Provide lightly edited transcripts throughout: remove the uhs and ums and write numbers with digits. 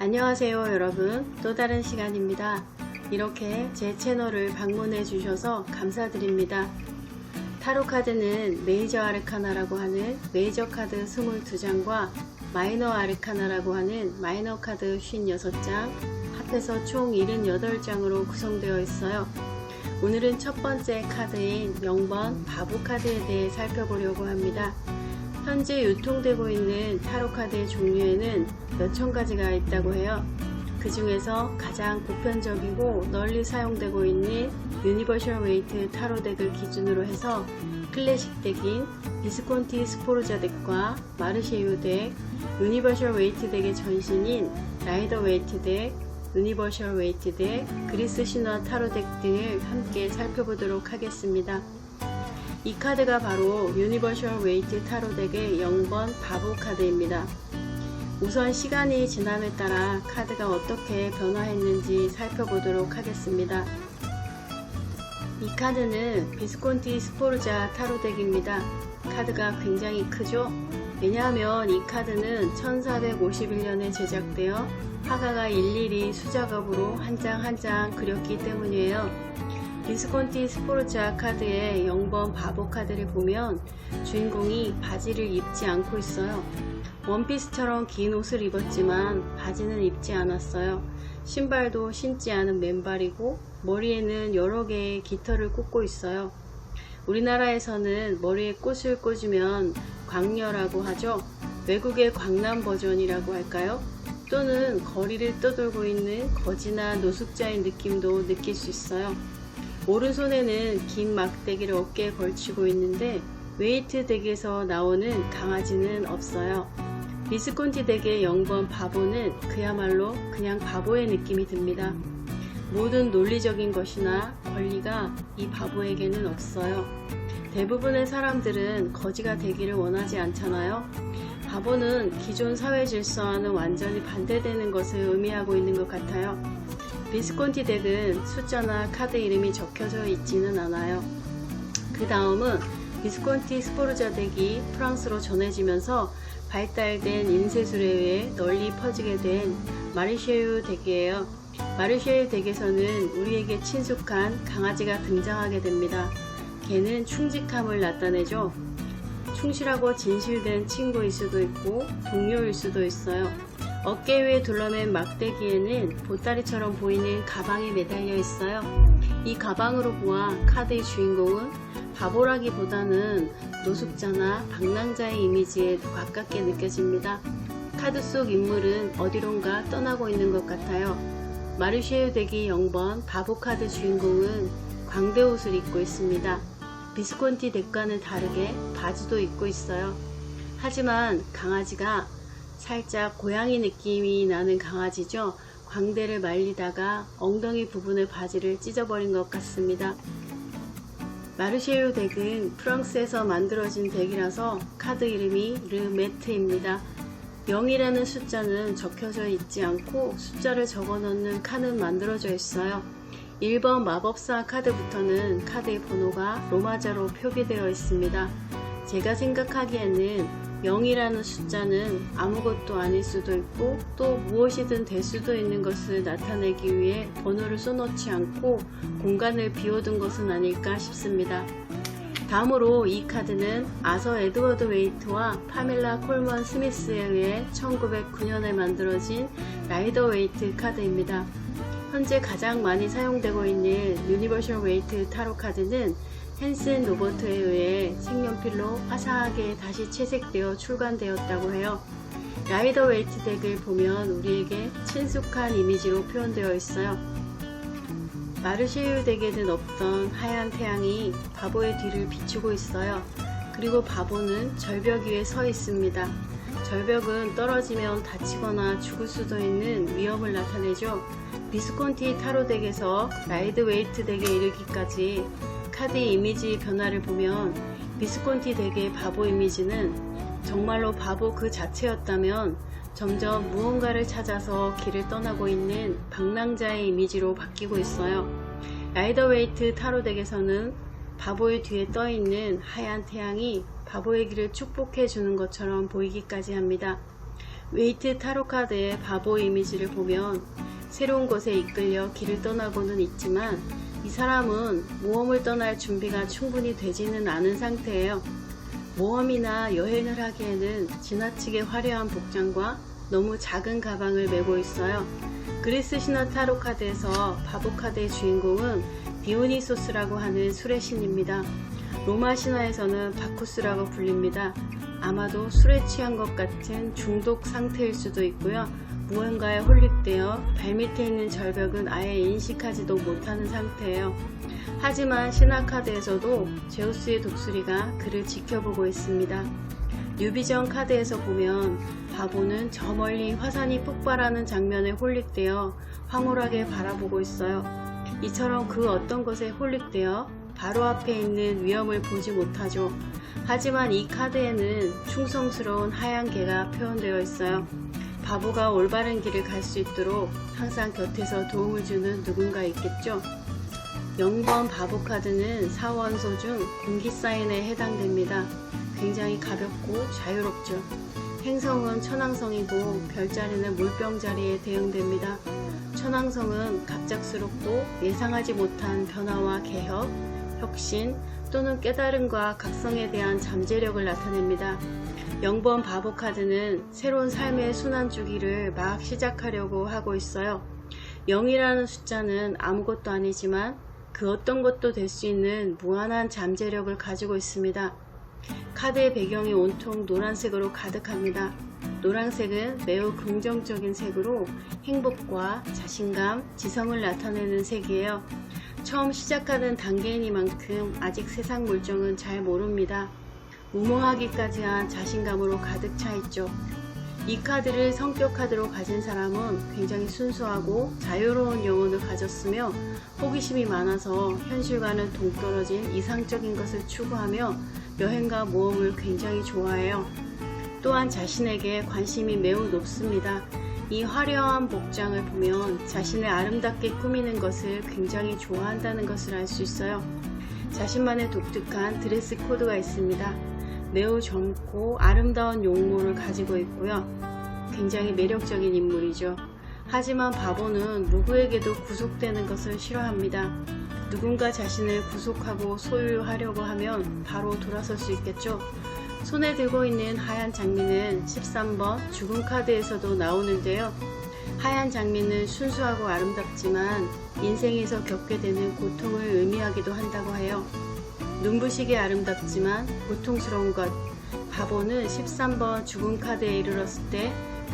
안녕하세요 여러분, 또 다른 시간입니다. 이렇게 제 채널을 방문해 주셔서 감사드립니다. 타로 카드는 메이저 아르카나라고 하는 메이저 카드 22장과 마이너 아르카나라고 하는 마이너 카드 56장, 합해서 총 78장으로 구성되어 있어요. 오늘은 첫 번째 카드인 0번 바보 카드에 대해 살펴보려고 합니다. 현재 유통되고 있는 타로 카드의 종류에는 몇천 가지가 있다고 해요. 그 중에서 가장 보편적이고 널리 사용되고 있는 유니버셜 웨이트 타로 덱을 기준으로 해서 클래식 덱인 비스콘티 스포르자 덱과 마르쉐유 덱, 유니버셜 웨이트 덱의 전신인 라이더 웨이트 덱, 유니버셜 웨이트 덱, 그리스 신화 타로 덱 등을 함께 살펴보도록 하겠습니다. 이 카드가 바로 유니버셜 웨이트 타로 덱의 0번 바보 카드입니다. 우선 시간이 지남에 따라 카드가 어떻게 변화했는지 살펴보도록 하겠습니다. 이 카드는 비스콘티 스포르자 타로 덱입니다. 카드가 굉장히 크죠? 왜냐하면 이 카드는 1451년에 제작되어 화가가 일일이 수작업으로 한 장 한 장 그렸기 때문이에요. 비스콘티 스포르자 카드의 0번 바보 카드를 보면 주인공이 바지를 입지 않고 있어요. 원피스처럼 긴 옷을 입었지만 바지는 입지 않았어요. 신발도 신지 않은 맨발이고 머리에는 여러 개의 깃털을 꽂고 있어요. 우리나라에서는 머리에 꽃을 꽂으면 광녀라고 하죠. 외국의 광남 버전이라고 할까요? 또는 거리를 떠돌고 있는 거지나 노숙자의 느낌도 느낄 수 있어요. 오른손에는 긴 막대기를 어깨에 걸치고 있는데 웨이트 덱에서 나오는 강아지는 없어요. 비스콘티 덱의 0번 바보는 그야말로 그냥 바보의 느낌이 듭니다. 모든 논리적인 것이나 권리가 이 바보에게는 없어요. 대부분의 사람들은 거지가 되기를 원하지 않잖아요. 바보는 기존 사회 질서와는 완전히 반대되는 것을 의미하고 있는 것 같아요. 비스콘티 덱은 숫자나 카드 이름이 적혀져 있지는 않아요. 그 다음은 비스콘티 스포르자 덱이 프랑스로 전해지면서 발달된 인쇄술에 의해 널리 퍼지게 된 마르쉐유 덱이에요. 마르쉐유 덱에서는 우리에게 친숙한 강아지가 등장하게 됩니다. 걔는 충직함을 나타내죠. 충실하고 진실된 친구일 수도 있고 동료일 수도 있어요. 어깨 위에 둘러맨 막대기에는 보따리처럼 보이는 가방이 매달려 있어요. 이 가방으로 보아 카드의 주인공은 바보라기보다는 노숙자나 방랑자의 이미지에 더 가깝게 느껴집니다. 카드 속 인물은 어디론가 떠나고 있는 것 같아요. 마르쉐유 덱이 0번 바보 카드 주인공은 광대 옷을 입고 있습니다. 비스콘티 덱과는 다르게 바지도 입고 있어요. 하지만 강아지가 살짝 고양이 느낌이 나는 강아지죠. 광대를 말리다가 엉덩이 부분의 바지를 찢어버린 것 같습니다. 마르쉐유 덱은 프랑스에서 만들어진 덱이라서 카드 이름이 르메트입니다. 0이라는 숫자는 적혀져 있지 않고 숫자를 적어 넣는 칸은 만들어져 있어요. 1번 마법사 카드부터는 카드의 번호가 로마자로 표기되어 있습니다. 제가 생각하기에는 0이라는 숫자는 아무것도 아닐 수도 있고 또 무엇이든 될 수도 있는 것을 나타내기 위해 번호를 써놓지 않고 공간을 비워둔 것은 아닐까 싶습니다. 다음으로 이 카드는 아서 에드워드 웨이트와 파밀라 콜먼 스미스에 의해 1909년에 만들어진 라이더 웨이트 카드입니다. 현재 가장 많이 사용되고 있는 유니버셜 웨이트 타로 카드는 헨슨 로버트에 의해 색연필로 화사하게 다시 채색되어 출간되었다고 해요. 라이더 웨이트 덱을 보면 우리에게 친숙한 이미지로 표현되어 있어요. 마르쉐유 덱에는 없던 하얀 태양이 바보의 뒤를 비추고 있어요. 그리고 바보는 절벽 위에 서 있습니다. 절벽은 떨어지면 다치거나 죽을 수도 있는 위험을 나타내죠. 비스콘티 타로 덱에서 라이더 웨이트 덱에 이르기까지 카드의 이미지 변화를 보면 비스콘티 덱의 바보 이미지는 정말로 바보 그 자체였다면 점점 무언가를 찾아서 길을 떠나고 있는 방랑자의 이미지로 바뀌고 있어요. 라이더 웨이트 타로 덱에서는 바보의 뒤에 떠있는 하얀 태양이 바보의 길을 축복해 주는 것처럼 보이기까지 합니다. 웨이트 타로 카드의 바보 이미지를 보면 새로운 곳에 이끌려 길을 떠나고는 있지만 이 사람은 모험을 떠날 준비가 충분히 되지는 않은 상태예요. 모험이나 여행을 하기에는 지나치게 화려한 복장과 너무 작은 가방을 메고 있어요. 그리스 신화 타로 카드에서 바보 카드의 주인공은 디오니소스라고 하는 술의 신입니다. 로마 신화에서는 바쿠스라고 불립니다. 아마도 술에 취한 것 같은 중독 상태일 수도 있고요. 무언가에 홀릭되어 발밑에 있는 절벽은 아예 인식하지도 못하는 상태예요. 하지만 신화 카드에서도 제우스의 독수리가 그를 지켜보고 있습니다. 뉴비전 카드에서 보면 바보는 저 멀리 화산이 폭발하는 장면에 홀릭되어 황홀하게 바라보고 있어요. 이처럼 그 어떤 것에 홀릭되어 바로 앞에 있는 위험을 보지 못하죠. 하지만 이 카드에는 충성스러운 하얀 개가 표현되어 있어요. 바보가 올바른 길을 갈 수 있도록 항상 곁에서 도움을 주는 누군가 있겠죠. 0번 바보 카드는 사원소 중 공기 사인에 해당됩니다. 굉장히 가볍고 자유롭죠. 행성은 천왕성이고 별자리는 물병자리에 대응됩니다. 천왕성은 갑작스럽고 예상하지 못한 변화와 개혁, 혁신 또는 깨달음과 각성에 대한 잠재력을 나타냅니다. 0번 바보 카드는 새로운 삶의 순환 주기를 막 시작하려고 하고 있어요. 0이라는 숫자는 아무것도 아니지만 그 어떤 것도 될 수 있는 무한한 잠재력을 가지고 있습니다. 카드의 배경이 온통 노란색으로 가득합니다. 노란색은 매우 긍정적인 색으로 행복과 자신감, 지성을 나타내는 색이에요. 처음 시작하는 단계이니만큼 아직 세상 물정은 잘 모릅니다. 무모하기까지 한 자신감으로 가득 차 있죠. 이 카드를 성격 카드로 가진 사람은 굉장히 순수하고 자유로운 영혼을 가졌으며 호기심이 많아서 현실과는 동떨어진 이상적인 것을 추구하며 여행과 모험을 굉장히 좋아해요. 또한 자신에게 관심이 매우 높습니다. 이 화려한 복장을 보면 자신을 아름답게 꾸미는 것을 굉장히 좋아한다는 것을 알 수 있어요. 자신만의 독특한 드레스 코드가 있습니다. 매우 젊고 아름다운 용모를 가지고 있고요. 굉장히 매력적인 인물이죠. 하지만 바보는 누구에게도 구속되는 것을 싫어합니다. 누군가 자신을 구속하고 소유하려고 하면 바로 돌아설 수 있겠죠. 손에 들고 있는 하얀 장미는 13번 죽음 카드에서도 나오는데요. 하얀 장미는 순수하고 아름답지만 인생에서 겪게 되는 고통을 의미하기도 한다고 해요. 눈부시게 아름답지만 고통스러운 것. 바보는 13번 죽음 카드에 이르렀을 때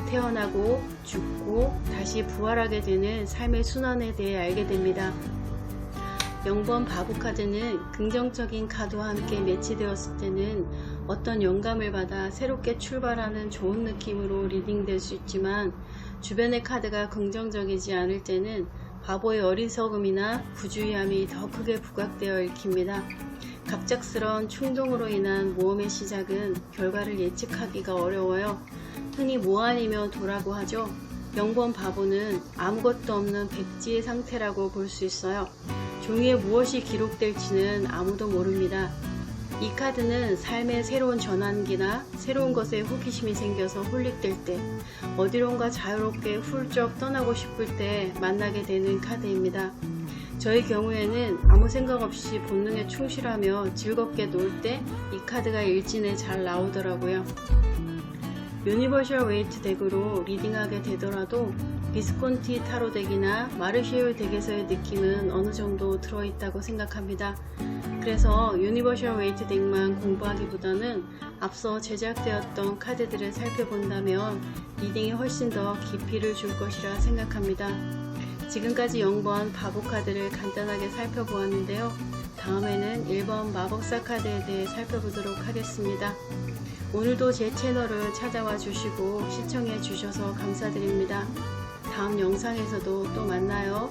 태어나고 죽고 다시 부활하게 되는 삶의 순환에 대해 알게 됩니다. 0번 바보 카드는 긍정적인 카드와 함께 매치되었을 때는 어떤 영감을 받아 새롭게 출발하는 좋은 느낌으로 리딩될 수 있지만 주변의 카드가 긍정적이지 않을 때는 바보의 어리석음이나 부주의함이 더 크게 부각되어 읽힙니다. 갑작스러운 충동으로 인한 모험의 시작은 결과를 예측하기가 어려워요. 흔히 뭐 아니면 도라고 하죠. 0번 바보는 아무것도 없는 백지의 상태라고 볼 수 있어요. 종이에 무엇이 기록될지는 아무도 모릅니다. 이 카드는 삶의 새로운 전환기나 새로운 것에 호기심이 생겨서 홀릭될 때, 어디론가 자유롭게 훌쩍 떠나고 싶을 때 만나게 되는 카드입니다. 저의 경우에는 아무 생각 없이 본능에 충실하며 즐겁게 놀 때 이 카드가 일진에 잘 나오더라고요. 유니버셜 웨이트 덱으로 리딩하게 되더라도 비스콘티 타로 덱이나 마르시올 덱에서의 느낌은 어느 정도 들어있다고 생각합니다. 그래서 유니버셜 웨이트 덱만 공부하기보다는 앞서 제작되었던 카드들을 살펴본다면 리딩에 훨씬 더 깊이를 줄 것이라 생각합니다. 지금까지 0번 바보 카드를 간단하게 살펴보았는데요. 다음에는 1번 마법사 카드에 대해 살펴보도록 하겠습니다. 오늘도 제 채널을 찾아와 주시고 시청해 주셔서 감사드립니다. 다음 영상에서도 또 만나요.